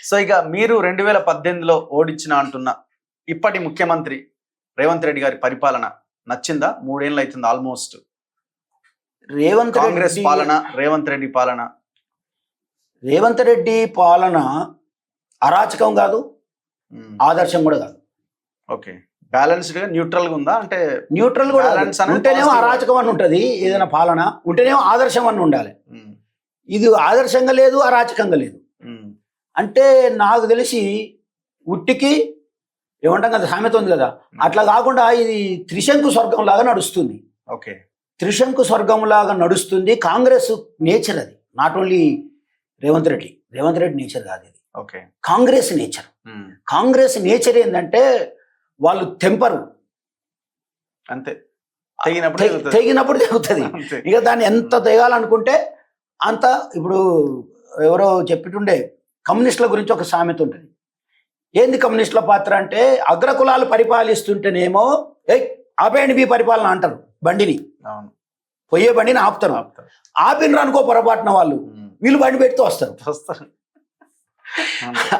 So ఇక మీరు 2018లో ఓడించిన అంటున్న ఇప్పటి ముఖ్యమంత్రి రేవంత్ రెడ్డి గారి పరిపాలన నచ్చిందా? 3 ఏళ్ళు అవుతుంది ఆల్మోస్ట్. కాంగ్రెస్ పాలన, రేవంత్ రెడ్డి పాలన అరాచకం కాదు, ఆదర్శం కూడా కాదు. ఓకే, బ్యాలెన్స్డ్ గా న్యూట్రల్ గా ఉందా? అంటే న్యూట్రల్ కూడా ఉంటేనేమో అరాచకం అని ఉంటది, ఏదైనా పాలన ఉంటేనేమో ఆదర్శం అని ఉండాలి. ఇది ఆదర్శంగా లేదు, అరాచకంగా లేదు. అంటే నాకు తెలిసి ఉట్టికి ఏమంటాం కదా, సామెత ఉంది కదా, అట్లా కాకుండా ఇది త్రిశంకు స్వర్గం లాగా నడుస్తుంది. ఓకే, త్రిశంకు స్వర్గం లాగా నడుస్తుంది. కాంగ్రెస్ నేచర్ అది, not only Revanth Reddy nature కాదు ఇది. Okay, Congress nature. Congress nature ఏంటంటే వాళ్ళు తెంపరు, అంతే, తెగినప్పుడు తెగుతుంది. ఇక దాన్ని ఎంత తెగాలనుకుంటే అంత. ఇప్పుడు ఎవరో చెప్పిటుండే, కమ్యూనిస్టుల గురించి ఒక సామెత ఉంటుంది. ఏంది కమ్యూనిస్టుల పాత్ర అంటే, అగ్రకులాలు పరిపాలిస్తుంటేనేమో ఆపేయండి మీ పరిపాలన అంటారు, బండిని పోయే బండిని ఆపుతారు. ఆపినరు అనుకో పొరపాటున వాళ్ళు, వీళ్ళు బండి పెడుతూ వస్తారు.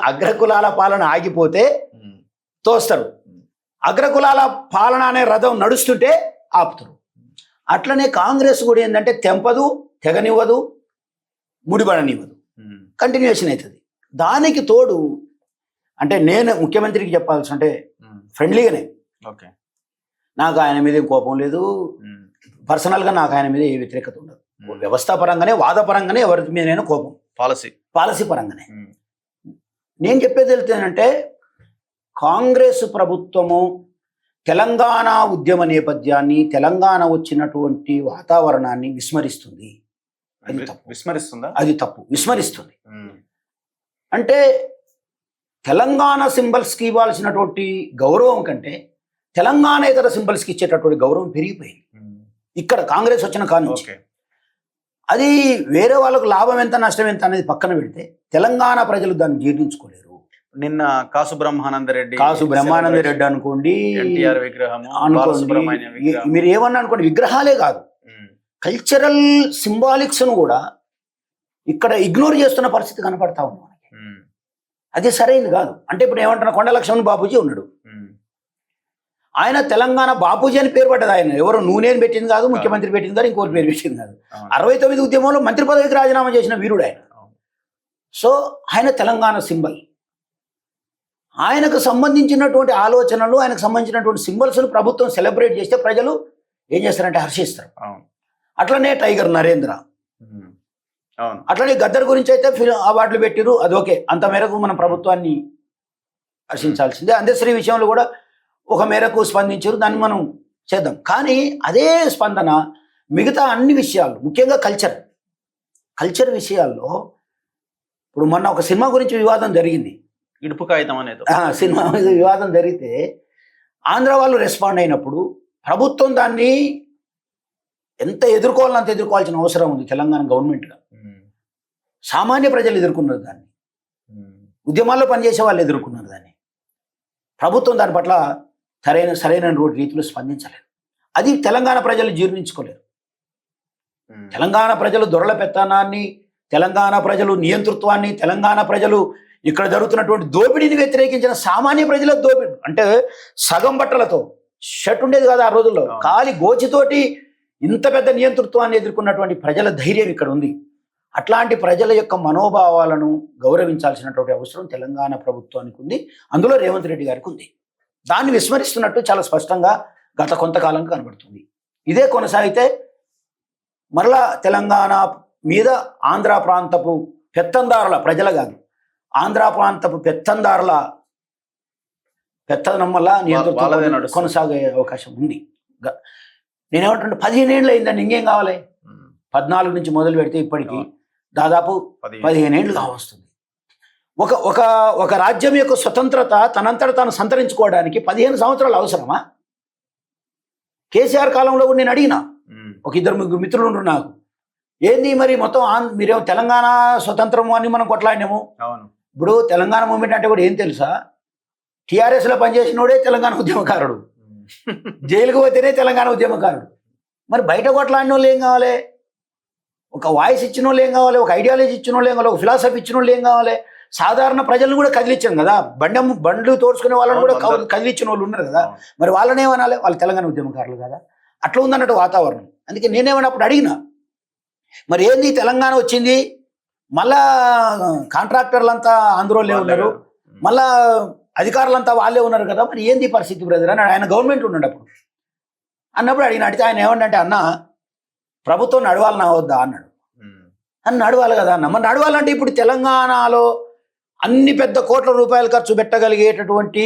అగ్రకులాల పాలన ఆగిపోతే తోస్తారు, అగ్రకులాల పాలన అనే రథం నడుస్తుంటే ఆపుతారు. అట్లనే కాంగ్రెస్ కూడా ఏంటంటే తెంపదు, తెగనివ్వదు, ముడిపడనివ్వదు, కంటిన్యూషన్ అవుతుంది. దానికి తోడు అంటే నేను ముఖ్యమంత్రికి చెప్పాల్సి అంటే ఫ్రెండ్లీగానే, నాకు ఆయన మీద ఏం కోపం లేదు, పర్సనల్గా నాకు ఆయన మీద ఏ వ్యతిరేకత ఉండదు. వ్యవస్థాపరంగానే, వాదపరంగానే ఎవరి మీదైనా కోపం, పాలసీ పరంగానే. నేను చెప్పేది వెళ్తేనంటే, కాంగ్రెస్ ప్రభుత్వము తెలంగాణ ఉద్యమ నేపథ్యాన్ని, తెలంగాణ వచ్చినటువంటి వాతావరణాన్ని విస్మరిస్తుంది. అది తప్పు, విస్మరిస్తుంది. అంటే తెలంగాణ సింబల్స్కి ఇవ్వాల్సినటువంటి గౌరవం కంటే తెలంగాణేతర సింబల్స్కి ఇచ్చేటటువంటి గౌరవం పెరిగిపోయింది ఇక్కడ కాంగ్రెస్ వచ్చిన కానుంచి. అది వేరే వాళ్ళకు లాభం ఎంత నష్టం ఎంత అనేది పక్కన పెడితే తెలంగాణ ప్రజలు దాన్ని జీర్ణించుకోలేరు. నిన్న కాసు బ్రహ్మానంద రెడ్డి అనుకోండి, అనుకోండి, మీరు ఏమన్నా అనుకోండి, విగ్రహాలే కాదు, కల్చరల్ సింబాలిక్స్ ను కూడా ఇక్కడ ఇగ్నోర్ చేస్తున్న పరిస్థితి కనపడతా ఉంది మనకి. అది సరైనది కాదు. అంటే ఇప్పుడు ఏమంటున్నా, కొండ లక్ష్మణ్ బాపూజీ ఉన్నాడు, ఆయన తెలంగాణ బాపూజీ అని పేరు పడ్డది. ఆయన ఎవరు నూనెని పెట్టింది కాదు, ముఖ్యమంత్రి పెట్టింది కాదు, ఇంకోటి పేరు పెట్టింది కాదు. 69 ఉద్యమంలో మంత్రి పదవికి రాజీనామా చేసిన వీరుడు ఆయన. సో ఆయన తెలంగాణ సింబల్. ఆయనకు సంబంధించినటువంటి ఆలోచనలు, ఆయనకు సంబంధించినటువంటి సింబల్స్ను ప్రభుత్వం సెలబ్రేట్ చేస్తే ప్రజలు ఏం చేస్తారంటే హర్షిస్తారు. అట్లనే టైగర్ నరేంద్ర, అట్లనే గద్దర్ గురించి అయితే అవార్డులు పెట్టిరు, అది ఓకే, అంత మేరకు మనం ప్రభుత్వాన్ని హర్షించాల్సిందే. అందశ్రీ విషయంలో కూడా ఒక మేరకు స్పందించారు, దాన్ని మనం చేద్దాం. కానీ అదే స్పందన మిగతా అన్ని విషయాలు, ముఖ్యంగా కల్చర్ విషయాల్లో, ఇప్పుడు మొన్న ఒక సినిమా గురించి వివాదం జరిగింది, ఇడుపు కాగితం అనేది సినిమా మీద వివాదం జరిగితే ఆంధ్ర వాళ్ళు రెస్పాండ్ అయినప్పుడు ప్రభుత్వం దాన్ని ఎంత ఎదుర్కోవాలని అంత ఎదుర్కోవాల్సిన అవసరం ఉంది. తెలంగాణ గవర్నమెంట్గా సామాన్య ప్రజలు ఎదుర్కొన్నారు దాన్ని, ఉద్యమాల్లో పనిచేసే వాళ్ళు ఎదుర్కొన్నారు దాన్ని. ప్రభుత్వం దాని పట్ల సరైన రీతిలో స్పందించలేదు. అది తెలంగాణ ప్రజలు జీర్ణించుకోలేరు. తెలంగాణ ప్రజలు దొరల పెత్తనాన్ని, తెలంగాణ ప్రజలు నియంతృత్వాన్ని, తెలంగాణ ప్రజలు ఇక్కడ జరుగుతున్నటువంటి దోపిడీని వ్యతిరేకించిన సామాన్య ప్రజల దోపిడీ. అంటే సగం బట్టలతో షర్ట్ ఉండేది కాదు ఆ రోజుల్లో, కాలి గోచితోటి ఇంత పెద్ద నియంతృత్వాన్ని ఎదుర్కొన్నటువంటి ప్రజల ధైర్యం ఇక్కడ ఉంది. అట్లాంటి ప్రజల యొక్క మనోభావాలను గౌరవించాల్సినటువంటి అవసరం తెలంగాణ ప్రభుత్వానికి ఉంది, అందులో రేవంత్ రెడ్డి గారికి ఉంది. దాన్ని విస్మరిస్తున్నట్టు చాలా స్పష్టంగా గత కొంతకాలంగా కనబడుతుంది. ఇదే కొనసాగితే మరలా తెలంగాణ మీద ఆంధ్ర ప్రాంతపు పెత్తందారుల, ప్రజల కాదు, ఆంధ్ర ప్రాంతపు పెత్తందారుల పెత్తనం వల్ల నియంత్రణ కొనసాగే అవకాశం ఉంది. నేనేమంటుంటే 15 ఏళ్ళు అయిందండి, ఇంకేం కావాలి? 14 నుంచి మొదలు పెడితే ఇప్పటికీ దాదాపు 15 ఏళ్ళు కావస్తుంది. ఒక రాజ్యం యొక్క స్వతంత్రత తనంతట తాను సంతరించుకోవడానికి 15 సంవత్సరాలు అవసరమా? కేసీఆర్ కాలంలో కూడా నేను అడిగినా, ఒక 2-3 మిత్రులు ఉన్నారు నాకు, ఏంది మరి మొత్తం మీరేమో తెలంగాణ స్వతంత్రము అని మనం కొట్లాడినాము. ఇప్పుడు తెలంగాణ మూమెంట్ అంటే కూడా ఏం తెలుసా, టీఆర్ఎస్లో పనిచేసినోడే తెలంగాణ ఉద్యమకారుడు, జైలుకు పోతేనే తెలంగాణ ఉద్యమకారుడు. మరి బయట కొట్లాడిన వాళ్ళు ఏం కావాలి? ఒక వాయిస్ ఇచ్చిన వాళ్ళు ఏం కావాలి? ఒక ఐడియాలజీ ఇచ్చిన వాళ్ళు ఏం కావాలి? ఒక ఫిలాసఫీ ఇచ్చిన వాళ్ళు ఏం కావాలి? సాధారణ ప్రజలను కూడా కదిలించాం కదా, బండ్లు తోడుచుకునే వాళ్ళని కూడా అవును, కదిలించిన వాళ్ళు ఉన్నారు కదా, అవును. మరి వాళ్ళని ఏమనాలి, వాళ్ళు తెలంగాణ ఉద్యమకారులు కదా, అట్లా ఉందన్నట్టు వాతావరణం. అందుకే నేనేమన్నప్పుడు అడిగిన, మరి ఏంది తెలంగాణ వచ్చింది, మళ్ళా కాంట్రాక్టర్లంతా ఆంధ్రోళ్ళే ఉన్నారు, మళ్ళా అధికారులంతా వాళ్ళే ఉన్నారు కదా, మరి ఏంది ఈ పరిస్థితి బ్రదర్ అని ఆయన గవర్నమెంట్ ఉన్నాడు అన్నప్పుడు అడిగిన. అడిగితే ఆయన ఏమంటే, అన్న ప్రభుత్వం నడవాలన్నా వద్దా అన్నాడు. అని నడవాలి కదా అన్న. మరి నడవాలంటే ఇప్పుడు తెలంగాణలో అన్ని పెద్ద కోట్ల రూపాయలు ఖర్చు పెట్టగలిగేటటువంటి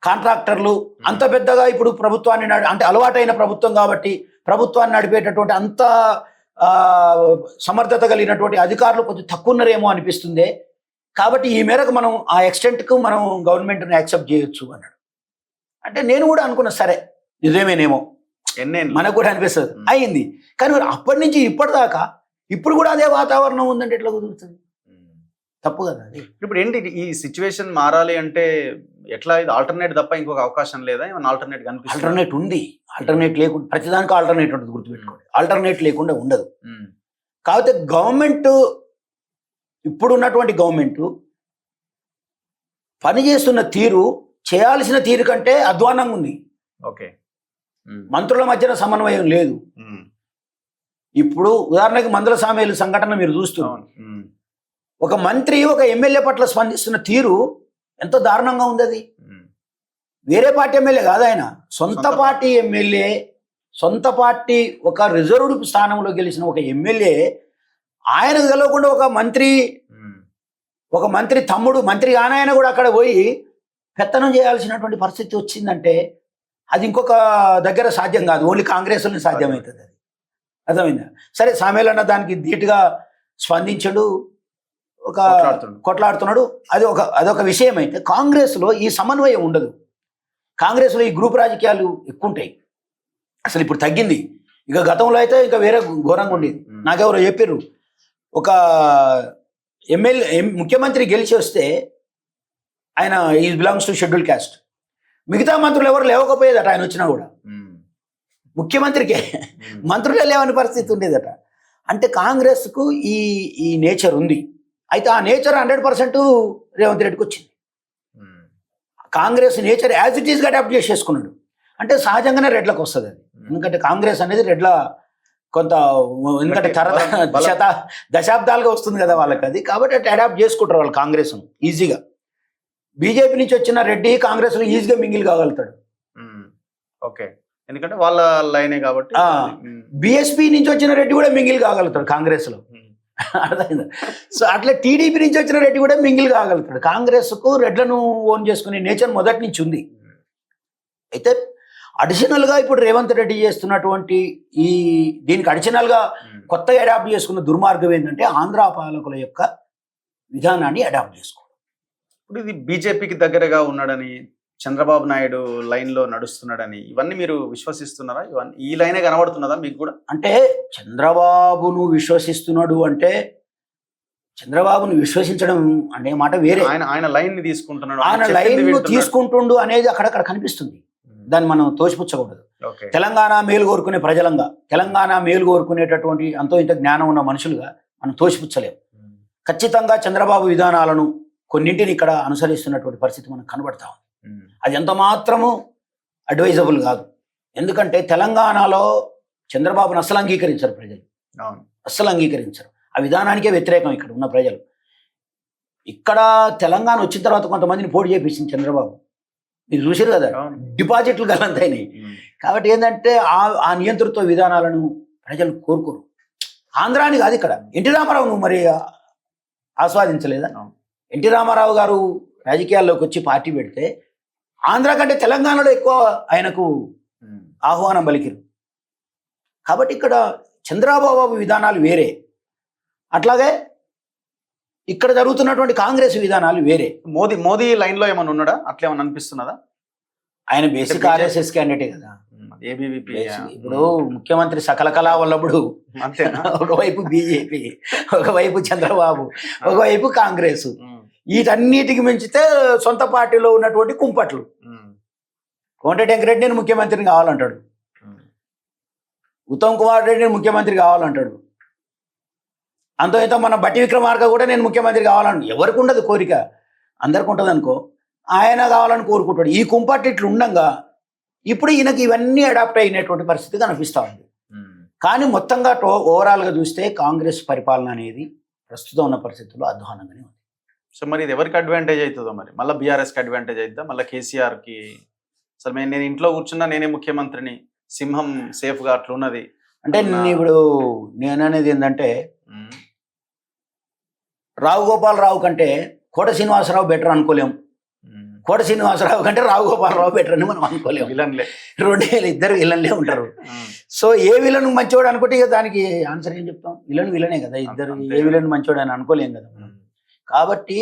కాంట్రాక్టర్లు అంత పెద్దగా ఇప్పుడు ప్రభుత్వాన్ని అంటే అలవాటైన ప్రభుత్వం కాబట్టి ప్రభుత్వాన్ని నడిపేటటువంటి అంత సమర్థత కలిగినటువంటి అధికారులు కొంచెం తక్కువ ఉన్నారేమో అనిపిస్తుంది. కాబట్టి ఈ మేరకు మనం ఆ ఎక్స్టెంట్కు మనం గవర్నమెంట్ని యాక్సెప్ట్ చేయొచ్చు అన్నాడు. అంటే నేను కూడా అనుకున్నా, సరే నిజమేనేమో, మనకు కూడా అనిపిస్తుంది, అయింది. కానీ అప్పటి నుంచి ఇప్పటిదాకా ఇప్పుడు కూడా అదే వాతావరణం ఉందంటే ఎట్లా కుదురుతుంది? తప్పు కదా అది. ఇప్పుడు ఏంటి ఈ సిచ్యువేషన్ మారాలి అంటే ఎట్లా? ఇది ఆల్టర్నేట్ తప్ప ఇంకొక అవకాశం లేదా? ఏమైనా ఆల్టర్నేట్ కనిపిస్తుంది? ఆల్టర్నేట్ ఉంది. ఆల్టర్నేట్ లేకుండా ప్రతిదానికి ఆల్టర్నేట్ ఉంటుంది, గుర్తుపెట్టుకోండి. ఆల్టర్నేట్ లేకుండా ఉండదు. కాకపోతే గవర్నమెంట్, ఇప్పుడు ఉన్నటువంటి గవర్నమెంట్ పనిచేస్తున్న తీరు చేయాల్సిన తీరు కంటే అధ్వానంగా ఉంది. ఓకే, మంత్రుల మధ్యన సమన్వయం లేదు. ఇప్పుడు ఉదాహరణకి మందుల సామేలు సంఘటన మీరు చూస్తున్నారు. ఒక మంత్రి ఒక ఎమ్మెల్యే పట్ల స్పందిస్తున్న తీరు ఎంత దారుణంగా ఉంది. అది వేరే పార్టీ ఎమ్మెల్యే కాదు, ఆయన సొంత పార్టీ ఎమ్మెల్యే, సొంత పార్టీ ఒక రిజర్వ్డ్ స్థానంలో గెలిచిన ఒక ఎమ్మెల్యే, ఆయనకు తెలవకుండా ఒక మంత్రి తమ్ముడు, మంత్రి ఆయన కూడా అక్కడ పోయి పెత్తనం చేయాల్సినటువంటి పరిస్థితి వచ్చిందంటే అది ఇంకొక దగ్గర సాధ్యం కాదు, ఓన్లీ కాంగ్రెస్లోనే సాధ్యమవుతుంది. అది అర్థమైందా? సరే, సామేలన్న దానికి ధీటుగా స్పందించడు, ఒక కొట్లాడుతున్నాడు, అదొక విషయం. అయితే కాంగ్రెస్లో ఈ సమన్వయం ఉండదు. కాంగ్రెస్లో ఈ గ్రూప్ రాజకీయాలు ఎక్కువ ఉంటాయి. అసలు ఇప్పుడు తగ్గింది. ఇక గతంలో అయితే ఇంకా వేరే ఘోరంగా ఉండేది. నాకెవరో చెప్పారు, ఒక ముఖ్యమంత్రి గెలిచి వస్తే ఆయన is belongs to schedule caste, మిగతా మంత్రులు ఎవరు లేవకపోయేదట ఆయన వచ్చినా కూడా. ముఖ్యమంత్రికే మంత్రులే లేవని పరిస్థితి ఉండేదట. అంటే కాంగ్రెస్కు ఈ నేచర్ ఉంది. అయితే ఆ నేచర్ 100% రేవంత్ రెడ్డికి వచ్చింది. కాంగ్రెస్ నేచర్ యాజ్ ఇట్ ఈస్గా అడాప్ట్ చేసేసుకున్నాడు. అంటే సహజంగానే రెడ్లకు వస్తుంది అది. ఎందుకంటే కాంగ్రెస్ అనేది రెడ్ల కొంత, ఎందుకంటే దశాబ్దాలుగా వస్తుంది కదా వాళ్ళకి అది. కాబట్టి అటు అడాప్ట్ చేసుకుంటారు వాళ్ళు కాంగ్రెస్ను ఈజీగా. బీజేపీ నుంచి వచ్చిన రెడ్డి కాంగ్రెస్లో ఈజీగా మింగిల్ కాగలుగుతాడు. ఓకే, ఎందుకంటే వాళ్ళ లైనే కాబట్టి. బీఎస్పీ నుంచి వచ్చిన రెడ్డి కూడా మింగిల్ కాగలుగుతాడు కాంగ్రెస్లో, అర్థమైందా? సో అట్లా టీడీపీ నుంచి వచ్చిన రెడ్డి కూడా మింగిల్ కాగలుగుతాడు. కాంగ్రెస్కు రెడ్లను ఓన్ చేసుకునే నేచర్ మొదటి నుంచి ఉంది. అయితే అడిషనల్గా ఇప్పుడు రేవంత్ రెడ్డి చేస్తున్నటువంటి దీనికి అడిషనల్గా కొత్తగా అడాప్ట్ చేసుకున్న దుర్మార్గం ఏంటంటే ఆంధ్ర పాలకుల యొక్క విధానాన్ని అడాప్ట్ చేసుకోవడం. ఇప్పుడు ఇది బీజేపీకి దగ్గరగా ఉన్నాడని, చంద్రబాబు నాయుడు లైన్లో నడుస్తున్నాడని, ఇవన్నీ మీరు విశ్వసిస్తున్నారా? ఇవన్నీ ఈ లైనే కనబడుతున్నదా మీకు కూడా? అంటే చంద్రబాబును విశ్వసిస్తున్నాడు అంటే, చంద్రబాబును విశ్వసించడం అనే మాట వేరే. ఆయన లైన్ ని తీసుకుంటున్నాడు, ఆయన లైన్ తీసుకుంటుండు అనేది అక్కడక్కడ కనిపిస్తుంది. దాన్ని మనం తోసిపుచ్చకూడదు. తెలంగాణ మేలు కోరుకునే ప్రజలంగా, తెలంగాణ మేలు కోరుకునేటటువంటి అంతో ఇంత జ్ఞానం ఉన్న మనుషులుగా మనం తోసిపుచ్చలేము. ఖచ్చితంగా చంద్రబాబు విధానాలను కొన్నింటిని ఇక్కడ అనుసరిస్తున్నటువంటి పరిస్థితి మనకు కనబడతా ఉంది. అది ఎంత మాత్రము అడ్వైజబుల్ కాదు. ఎందుకంటే తెలంగాణలో చంద్రబాబును అస్సలు అంగీకరించరు ప్రజలు, అస్సలు అంగీకరించరు. ఆ విధానానికే వ్యతిరేకం ఇక్కడ ఉన్న ప్రజలు. ఇక్కడ తెలంగాణ వచ్చిన తర్వాత కొంతమందిని పోటీ చేపించింది చంద్రబాబు, మీరు చూసారు కదా, డిపాజిట్లు గలంతైనాయి. కాబట్టి ఏంటంటే ఆ నియంతృత్వ విధానాలను ప్రజలు కోరుకోరు. ఆంధ్రాని కాదు, ఇక్కడ ఎన్టీ రామారావు నువ్వు మరి ఆస్వాదించలేదా? ఎన్టీ రామారావు గారు రాజకీయాల్లోకి వచ్చి పార్టీ పెడితే ఆంధ్ర కంటే తెలంగాణలో ఎక్కువ ఆయనకు ఆహ్వానం పలికిరు. కాబట్టి ఇక్కడ చంద్రబాబు విధానాలు వేరే, అట్లాగే ఇక్కడ జరుగుతున్నటువంటి కాంగ్రెస్ విధానాలు వేరే. మోదీ లైన్లో ఏమైనా ఉన్నాడా? అట్లా ఏమైనా అనిపిస్తున్నదా? ఆయన బేసిక్ ఆర్ఎస్ఎస్ క్యాండిడేటే కదా. ఏబీవీపీ ఇప్పుడు ముఖ్యమంత్రి సకల కళా వల్లప్పుడు అంతేనా? ఒకవైపు బీజేపీ, ఒకవైపు చంద్రబాబు, ఒకవైపు కాంగ్రెస్. వీటన్నిటికి మించితే సొంత పార్టీలో ఉన్నటువంటి కుంపట్లు. కోమటిరెడ్డి వెంకటరెడ్డి నేను ముఖ్యమంత్రిని కావాలంటాడు, ఉత్తమ్ కుమార్ రెడ్డి ముఖ్యమంత్రి కావాలంటాడు, అంతో ఇంత మన బట్టి విక్రమార్క కూడా నేను ముఖ్యమంత్రి కావాలని ఎవరికి ఉండదు కోరిక, అందరికి ఉంటుంది అనుకో. ఆయన కావాలని కోరుకుంటాడు. ఈ కుంపటి ఇట్లు ఉండంగా ఇప్పుడు ఈయనకి ఇవన్నీ అడాప్ట్ అయినటువంటి పరిస్థితి కనిపిస్తూ ఉంది. కానీ మొత్తంగా ఓవరాల్గా చూస్తే కాంగ్రెస్ పరిపాలన అనేది ప్రస్తుతం ఉన్న పరిస్థితుల్లో అధ్వానంగానే ఉంది. సో మరి ఇది ఎవరికి అడ్వాంటేజ్ అవుతుందో మరి? మళ్ళీ బీఆర్ఎస్కి అడ్వాంటేజ్ అవుతుందా, మళ్ళీ కేసీఆర్కి? అసలు నేను ఇంట్లో కూర్చున్నా నేనే ముఖ్యమంత్రిని, సింహం సేఫ్గా అట్లా ఉన్నది అంటే ఇప్పుడు నేను అనేది ఏంటంటే రావు గోపాలరావు కంటే కోట శ్రీనివాసరావు బెటర్ అనుకోలేము, కోట శ్రీనివాసరావు కంటే రావు గోపాలరావు బెటర్ అని మనం అనుకోలేము. విలన్లే, ఇద్దరు విలన్లే ఉంటారు. సో ఏ విలన్ మంచివాడు అనుకుంటే ఇక దానికి ఆన్సర్ ఏం చెప్తాం? విలనే కదా ఇద్దరు. ఏ విలన్ మంచివాడు అని అనుకోలేం కదా. కాబట్టి